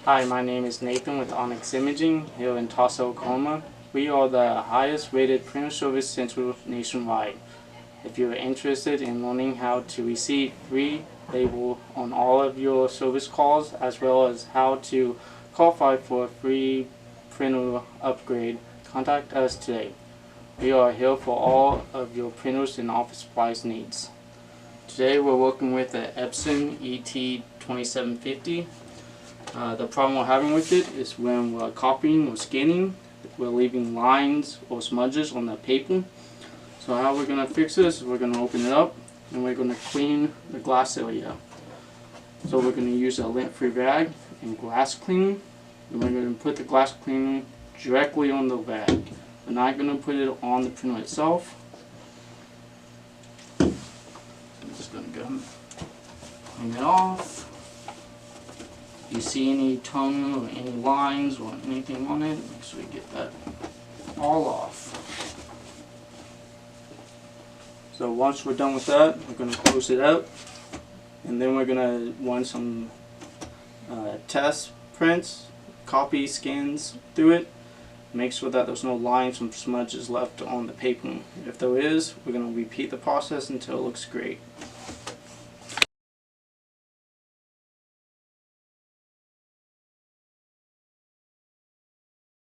Hi, my name is Nathan with Onyx Imaging here in Tulsa, Oklahoma. We are the highest rated printer service center nationwide. If you're interested in learning how to receive free label on all of your service calls, as well as how to qualify for a free printer upgrade, contact us today. We are here for all of your printers and office supplies needs. Today we're working with the Epson ET2750. The problem we're having with it is when we're copying or scanning, we're leaving lines or smudges on the paper. So how we're going to fix this is we're going to open it up and we're going to clean the glass area. So we're going to use a lint-free rag and glass cleaner, and we're going to put the glass cleaner directly on the rag. We're not going to put it on the printer itself. I'm just going to go clean it off. If you see any tongue or any lines or anything on it, make sure you get that all off. So once we're done with that, we're going to close it out, and then we're going to run some test prints, copy scans through it, make sure that there's no lines or smudges left on the paper. If there is, we're going to repeat the process until it looks great.